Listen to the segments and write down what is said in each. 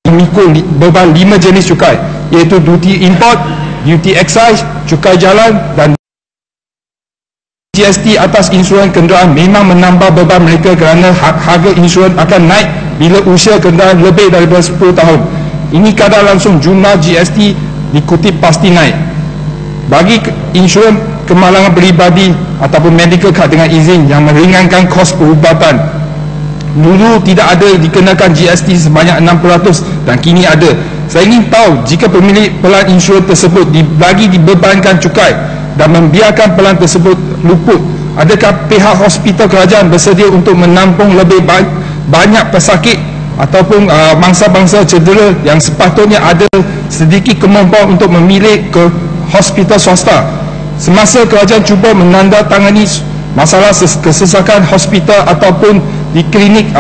memikul beban 5 jenis cukai, iaitu duty import, duty excise, cukai jalan dan GST atas insurans kenderaan memang menambah beban mereka kerana harga insurans akan naik bila usia kenderaan lebih daripada 10 tahun. Ini kadar langsung jumlah GST dikutip pasti naik. Bagi insurans kemalangan peribadi ataupun medical card dengan izin yang meringankan kos perubatan, dulu tidak ada dikenakan GST sebanyak 6% dan kini ada. Saya ingin tahu, jika pemilik pelan insurans tersebut lagi dibebankan cukai dan membiarkan pelan tersebut luput, adakah pihak hospital kerajaan bersedia untuk menampung lebih banyak pesakit ataupun bangsa-bangsa cedera yang sepatutnya ada sedikit kemampuan untuk memilih ke hospital swasta? Semasa kerajaan cuba menandatangani masalah kesesakan hospital ataupun di klinik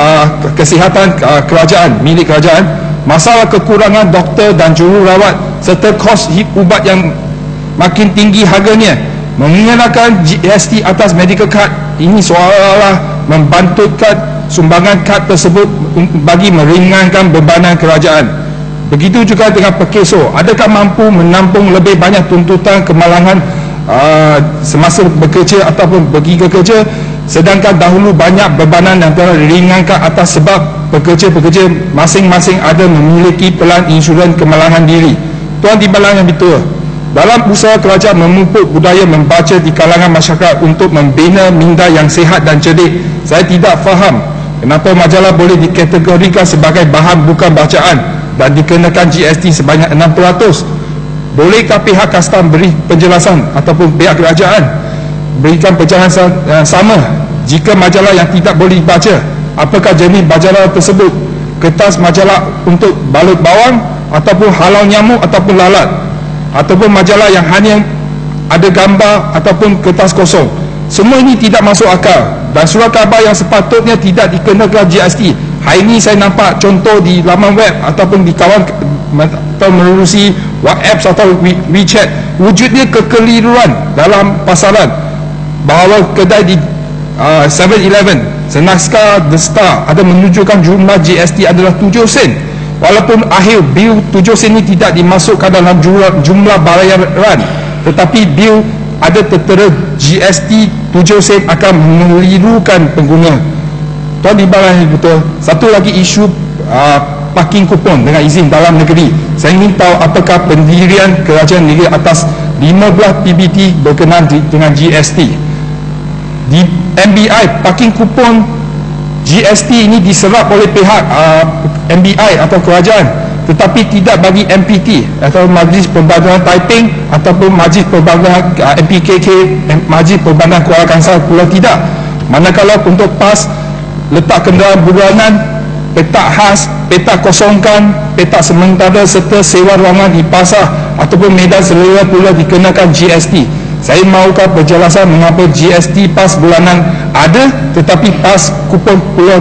kesihatan kerajaan milik kerajaan, masalah kekurangan doktor dan jururawat serta kos ubat yang makin tinggi harganya, mengenakan GST atas medical card ini seolah-olah membantutkan sumbangan kad tersebut bagi meringankan bebanan kerajaan. Begitu juga dengan pekeso, adakah mampu menampung lebih banyak tuntutan kemalangan semasa bekerja ataupun pergi ke kerja, sedangkan dahulu banyak bebanan yang telah diringankan atas sebab pekerja-pekerja masing-masing ada memiliki pelan insurans kemalangan diri. Tuan Timbalan yang Ditua, dalam usaha kerajaan memupuk budaya membaca di kalangan masyarakat untuk membina minda yang sihat dan cerdik, saya tidak faham kenapa majalah boleh dikategorikan sebagai bahan bukan bacaan dan dikenakan GST sebanyak 6%. Bolehkah pihak kastam beri penjelasan ataupun pihak kerajaan berikan penjelasan yang sama jika majalah yang tidak boleh dibaca? Apakah jenis majalah tersebut? Kertas majalah untuk balut bawang ataupun halau nyamuk ataupun lalat, ataupun majalah yang hanya ada gambar ataupun kertas kosong? Semua ini tidak masuk akal dan surat khabar yang sepatutnya tidak dikenakan GST. Hari ini saya nampak contoh di laman web ataupun di kawan atau menerusi WhatsApp atau WeChat, wujudnya kekeliruan dalam pasaran bahawa kedai di 7-Eleven senaskah The Star ada menunjukkan jumlah GST adalah 7 sen, walaupun akhir bil 7 sen ini tidak dimasukkan dalam jumlah bayaran, tetapi bil ada tertera GST 7 sen akan mengelirukan pengguna. Tuan Timbalan yang betul, satu lagi isu parking kupon dengan izin dalam negeri. Saya ingin tahu apakah pendirian kerajaan negeri atas 15 PBT berkenaan dengan GST. Di MBI, parking kupon GST ini diserap oleh pihak MBI atau kerajaan, tetapi tidak bagi MPT atau Majlis Perbankan Taiping ataupun Majlis Perbankan MPKK, Majlis Perbankan Kuala Kangsar pula tidak. Manakala untuk PAS, letak kenderaan bulanan, petak khas, petak kosongkan, petak sementara serta sewa ruangan di pasar ataupun medan selera pula dikenakan GST. Saya mahukan penjelasan mengapa GST PAS bulanan ada tetapi PAS kupon pula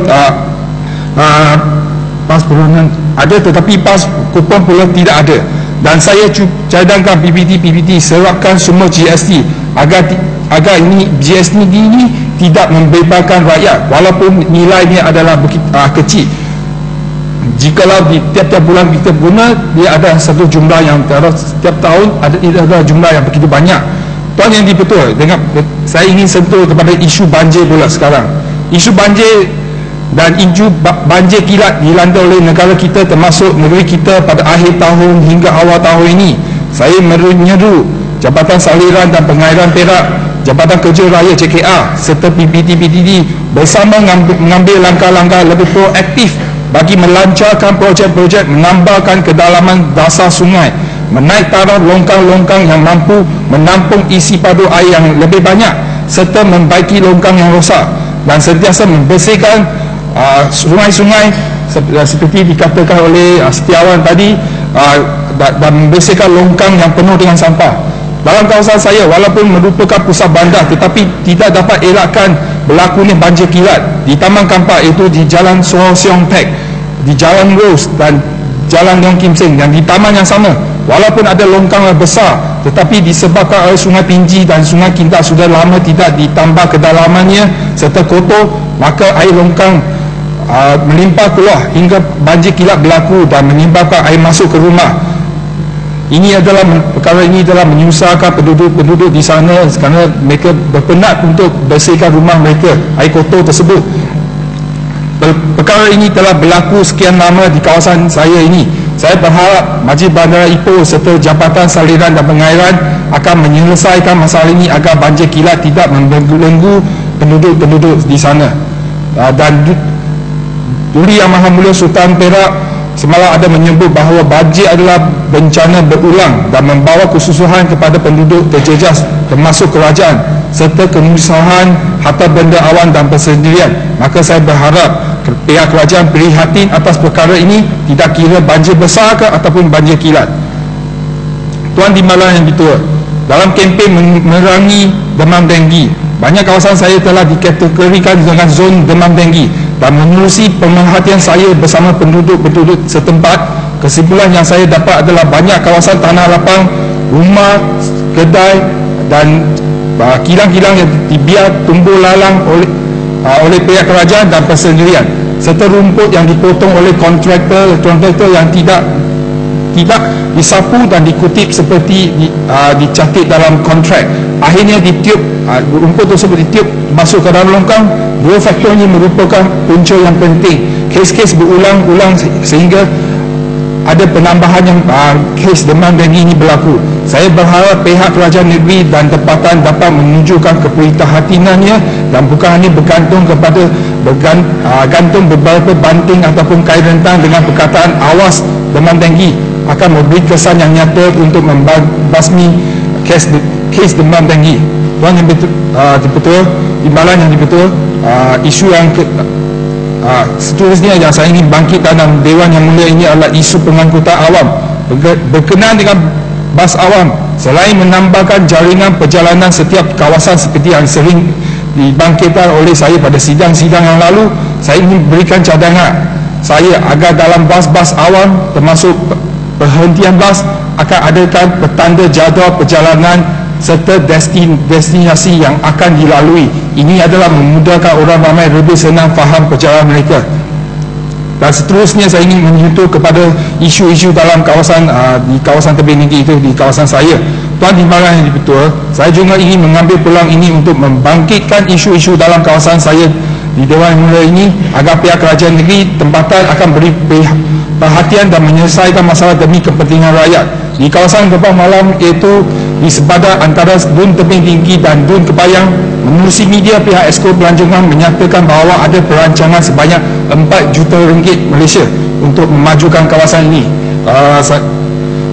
PAS bulanan ada tetapi PAS kupon pula tidak ada. Dan saya cadangkan PBT serapkan semua GST agar ini GST ini tidak membebankan rakyat walaupun nilainya adalah kecil. Jikalau di tiap-tiap bulan kita guna, dia ada satu jumlah yang setiap tahun ada jumlah yang begitu banyak. Tuan yang dibetul, dengan saya ingin sentuh kepada isu banjir pula sekarang. Isu banjir dan isu banjir kilat dilanda oleh negara kita termasuk negeri kita pada akhir tahun hingga awal tahun ini. Saya menyeru Jabatan Saliran dan Pengairan Perak, Jabatan Kerja Raya JKR serta PBT bersama mengambil langkah-langkah lebih proaktif bagi melancarkan projek-projek menambahkan kedalaman dasar sungai, menaik taraf longkang-longkang yang mampu menampung isi padu air yang lebih banyak serta membaiki longkang yang rosak dan sentiasa membersihkan sungai-sungai seperti dikatakan oleh Setiawan tadi, dan membersihkan longkang yang penuh dengan sampah. Dalam kawasan saya, walaupun merupakan pusat bandar tetapi tidak dapat elakkan berlakunya banjir kilat di Taman Kampak, iaitu di Jalan Soh Siong Pek, di Jalan Rose dan Jalan Yong Kim Seng. Dan di taman yang sama, walaupun ada longkang yang besar tetapi disebabkan oleh Sungai Pinji dan Sungai Kintak sudah lama tidak ditambah kedalamannya serta kotor, maka air longkang melimpah keluar hingga banjir kilat berlaku dan menyebabkan air masuk ke rumah. Perkara ini adalah menyusahkan penduduk di sana kerana mereka berpenat untuk bersihkan rumah mereka, air kotor tersebut. Perkara ini telah berlaku sekian lama di kawasan saya ini. Saya berharap Majlis Bandar Ipoh serta Jabatan Saliran dan Pengairan akan menyelesaikan masalah ini agar banjir kilat tidak membelenggu penduduk di sana. Dan Duli Yang Maha Mulia Sultan Perak semalam ada menyebut bahawa banjir adalah bencana berulang dan membawa kesusahan kepada penduduk terjejas termasuk kerajaan serta kemusahan harta benda awan dan persendirian. Maka saya berharap pihak kerajaan prihatin atas perkara ini, tidak kira banjir besar ke ataupun banjir kilat. Tuan Timbalan yang ditua, dalam kempen memerangi demam denggi, banyak kawasan saya telah dikategorikan dengan zon demam denggi. Dan menerusi pemerhatian saya bersama penduduk setempat, kesimpulan yang saya dapat adalah banyak kawasan tanah lapang, rumah, kedai dan kilang-kilang yang dibiar tumbuh lalang oleh pihak kerajaan dan persendirian, serta rumput yang dipotong oleh kontraktor yang tidak disapu dan dikutip seperti dicatat dalam kontrak. Akhirnya rumput tersebut ditiup masuk ke dalam longkang. Dua faktor ini merupakan punca yang penting. Kes-kes berulang-ulang sehingga ada penambahan yang kes demam denggi ini berlaku. Saya berharap pihak kerajaan negeri dan tempatan dapat menunjukkan keprihatinannya dan bukan hanya bergantung beberapa banting ataupun kain rentang dengan perkataan awas demam denggi akan memberi kesan yang nyata untuk membasmi kes demam denggi. Tuan yang dibetul, Timbalan yang dibetul, isu yang seterusnya yang saya ingin bangkit dalam Dewan Yang Mulia ini adalah isu pengangkutan awam. Berkenaan dengan bas awam, selain menambahkan jaringan perjalanan setiap kawasan seperti yang sering dibangkitkan oleh saya pada sidang-sidang yang lalu, saya ingin berikan cadangan saya agar dalam bas-bas awam termasuk perhentian bas akan adakan petanda jadual perjalanan serta destinasi yang akan dilalui. Ini adalah memudahkan orang ramai lebih senang faham perjalanan mereka. Dan seterusnya saya ingin menyentuh kepada isu-isu dalam kawasan di kawasan tebing tinggi itu di kawasan saya. Tuan Timbalan yang dibetul, saya juga ingin mengambil peluang ini untuk membangkitkan isu-isu dalam kawasan saya di Dewan Yang Mulia ini agar pihak kerajaan negeri tempatan akan beri perhatian dan menyelesaikan masalah demi kepentingan rakyat. Di kawasan Gebang Malam, iaitu di sepadan antara Dun Tebing Tinggi dan Dun Kepayang, menerusi media pihak Esko Pelancongan menyatakan bahawa ada perancangan sebanyak 4 juta ringgit Malaysia untuk memajukan kawasan ini.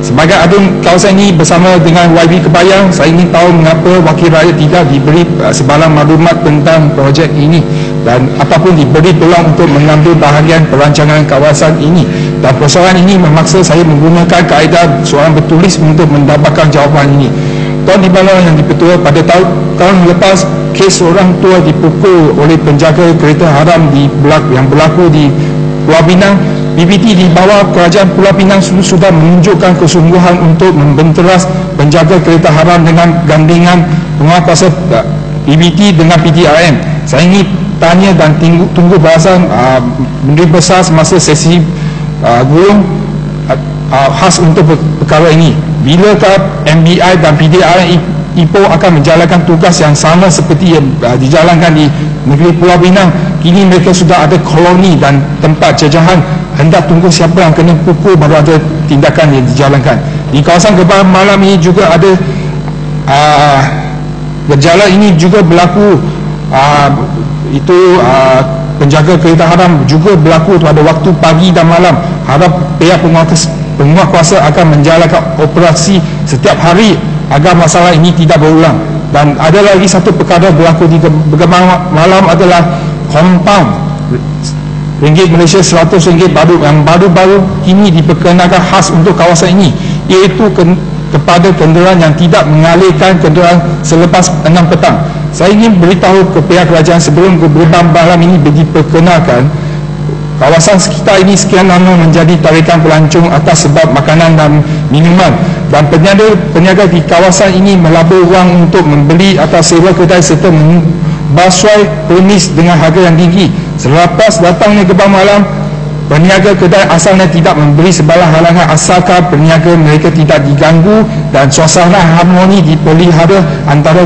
Sebagai adun kawasan ini bersama dengan YB Kepayang, saya ingin tahu mengapa wakil rakyat tidak diberi sebarang maklumat tentang projek ini dan ataupun diberi peluang untuk mengambil bahagian perancangan kawasan ini. Dan persoalan ini memaksa saya menggunakan kaedah soalan bertulis untuk mendapatkan jawapan ini. Tuan Timbalan yang dipertua, pada tahun lepas kes seorang tua dipukul oleh penjaga kereta haram yang berlaku di Pulau Pinang. PBT di bawah kerajaan Pulau Pinang sudah menunjukkan kesungguhan untuk membenteras penjaga kereta haram dengan gandingan penguatkuasa PBT dengan PTRM. Saya ingin tanya dan tunggu bahasan Menteri Besar semasa sesi gulung khas untuk perkara ini. Bilakah MBI dan PDRM Ipoh akan menjalankan tugas yang sama seperti yang dijalankan di negeri Pulau Pinang? Kini mereka sudah ada koloni dan tempat jajahan. Hendak tunggu siapa yang kena pukul baru ada tindakan yang dijalankan. Di kawasan Gebang Malam ini juga ada gejala ini juga berlaku. Penjaga kereta haram juga berlaku pada waktu pagi dan malam. Harap pihak penguatkuasa akan menjalankan operasi setiap hari agar masalah ini tidak berulang. Dan ada lagi satu perkara berlaku di Gebang Malam adalah kompaun ringgit Malaysia RM100 baru-baru kini diperkenalkan khas untuk kawasan ini, iaitu kepada kenderaan yang tidak mengalihkan kenderaan selepas 6 petang. Saya ingin beritahu ke pihak kerajaan sebelum Gebang Malam ini diperkenalkan, kawasan sekitar ini sekian lama menjadi tarikan pelancong atas sebab makanan dan minuman, dan peniaga di kawasan ini melabur wang untuk membeli atau sewa kedai serta membasuh permis dengan harga yang tinggi. Selepas datangnya gebang malam, peniaga kedai asalnya tidak memberi sebalah halangan asalkan peniaga mereka tidak diganggu dan suasana harmoni dipelihara antara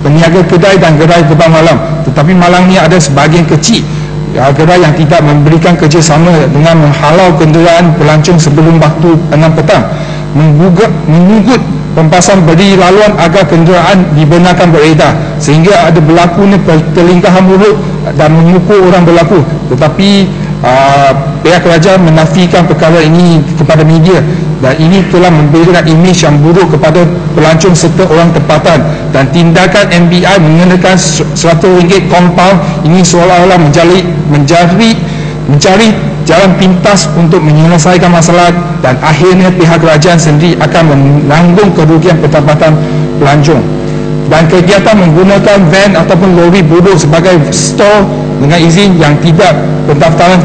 peniaga kedai dan gerai gebang malam. Tetapi malam ni ada sebahagian kecil gerai yang tidak memberikan kerjasama dengan menghalau kenderaan pelancong sebelum waktu 6 petang, mengugut pempasan berdiri laluan agar kenderaan dibenarkan beredar, sehingga ada berlakunya pertelingkahan mulut dan memukul orang berlaku. Tetapi pihak kerajaan menafikan perkara ini kepada media, dan ini telah memberikan imej yang buruk kepada pelancong serta orang tempatan. Dan tindakan MBI mengenakan RM100 kompaun ini seolah-olah mencari jalan pintas untuk menyelesaikan masalah, dan akhirnya pihak kerajaan sendiri akan menanggung kerugian pendapatan pelancong. Dan kegiatan menggunakan van ataupun lori bodoh sebagai store dengan izin yang tidak, pendaftaran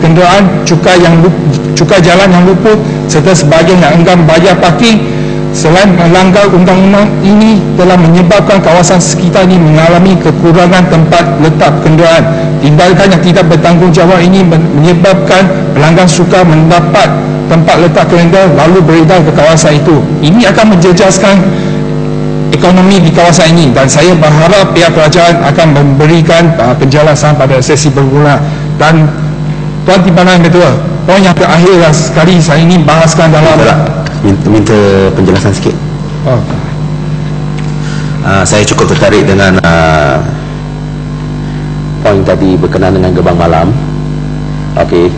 kenderaan, cukai jalan yang luput serta sebahagian yang enggan bayar parking selain melanggar undang-undang ini telah menyebabkan kawasan sekitar ini mengalami kekurangan tempat letak kenderaan. Tindakan yang tidak bertanggungjawab ini menyebabkan pelanggan sukar mendapat tempat letak kenderaan lalu beredar ke kawasan itu. Ini akan menjejaskan ekonomi di kawasan ini, dan saya berharap pihak kerajaan akan memberikan penjelasan pada sesi bermula. Dan Tuan Timbalan Ketua, poin yang terakhir sekali saya ingin bahaskan dalam minta penjelasan sikit. Saya cukup tertarik dengan poin tadi berkenaan dengan gebang malam. Okey,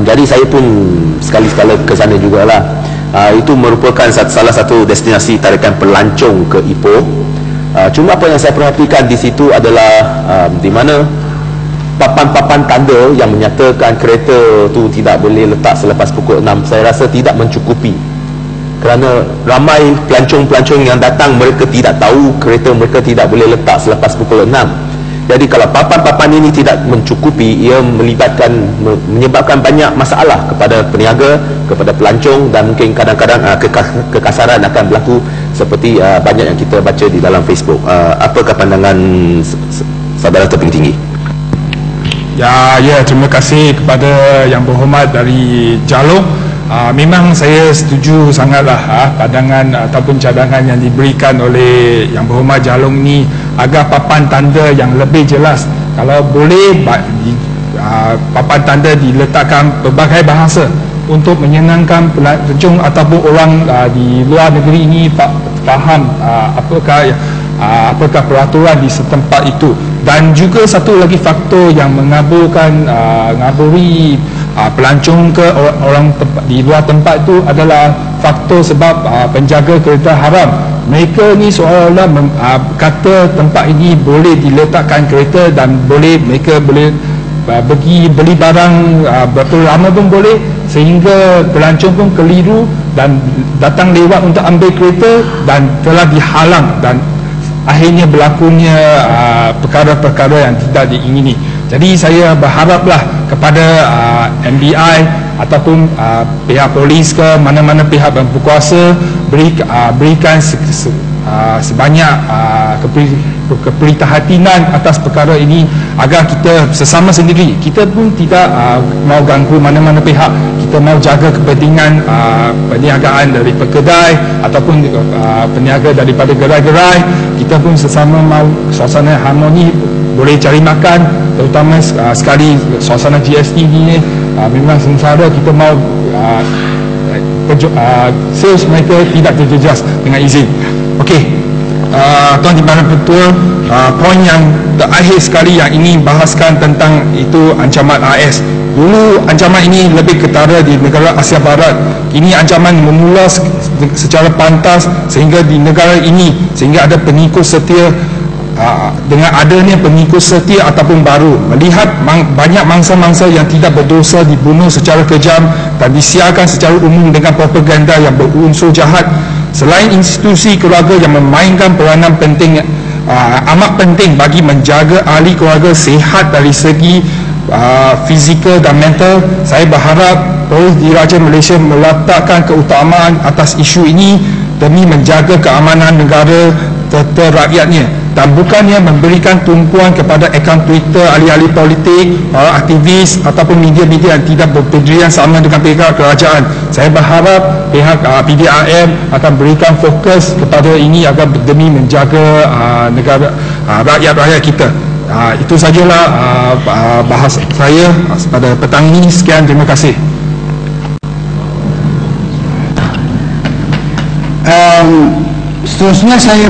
jadi saya pun sekali-sekala ke sana jugalah. Itu merupakan salah satu destinasi tarikan pelancong ke Ipoh. Cuma apa yang saya perhatikan di situ adalah di mana papan-papan tanda yang menyatakan kereta tu tidak boleh letak selepas pukul 6, saya rasa tidak mencukupi, kerana ramai pelancong-pelancong yang datang mereka tidak tahu kereta mereka tidak boleh letak selepas pukul 6. Jadi kalau papan-papan ini tidak mencukupi, ia menyebabkan banyak masalah kepada peniaga, kepada pelancong, dan mungkin kadang-kadang kekasaran akan berlaku seperti banyak yang kita baca di dalam Facebook. Apakah pandangan saudara terpilih tinggi? Ya, terima kasih kepada Yang Berhormat dari Jalong. Memang saya setuju sangatlah pandangan ataupun cadangan yang diberikan oleh Yang Berhormat Jalong ni, agar papan tanda yang lebih jelas. Kalau boleh papan tanda diletakkan berbagai bahasa untuk menyenangkan pelancong ataupun orang di luar negeri ini faham apakah peraturan di setempat itu. Dan juga satu lagi faktor yang ngaburi pelancong ke orang di luar tempat itu adalah faktor sebab penjaga kereta haram. Mereka ni seolah-olah kata tempat ini boleh diletakkan kereta dan mereka boleh pergi beli barang berapa lama pun boleh, sehingga pelancong pun keliru dan datang lewat untuk ambil kereta dan telah dihalang, dan akhirnya berlakunya perkara-perkara yang tidak diingini. Jadi saya berharaplah kepada MBI ataupun pihak polis ke mana-mana pihak yang berkuasa berikan sebanyak keprihatinan atas perkara ini, agar kita sesama sendiri, kita pun tidak mau ganggu mana-mana pihak. Kita mau jaga kepentingan perniagaan dari kedai ataupun peniaga daripada gerai-gerai. Kita pun sesama mau suasana harmoni, boleh cari makan, terutama sekali suasana GST ni memang sengsara. Kita mau sales mereka tidak terjejas dengan izin. Okey, Tuan Timbalan Ketua, poin yang terakhir sekali yang ingin bahaskan tentang itu ancaman AS. Dulu ancaman ini lebih ketara di negara Asia Barat. Kini ancaman memula secara pantas sehingga di negara ini, sehingga ada pengikut setia. Dengan adanya pengikut setia ataupun baru, melihat banyak mangsa-mangsa yang tidak berdosa dibunuh secara kejam dan disiarkan secara umum dengan propaganda yang berunsur jahat. Selain institusi keluarga yang memainkan peranan penting, amat penting bagi menjaga ahli keluarga sihat dari segi fizikal dan mental, saya berharap Polis Diraja Malaysia meletakkan keutamaan atas isu ini demi menjaga keamanan negara serta rakyatnya, dan bukannya memberikan tumpuan kepada akaun Twitter ahli-ahli politik, para aktivis ataupun media-media yang tidak berpendirian sama dengan pihak kerajaan. Saya berharap pihak PDRM akan berikan fokus kepada ini agar demi menjaga negara, rakyat-rakyat kita. Itu sajalah bahas saya pada petang ini. Sekian, terima kasih. Seterusnya saya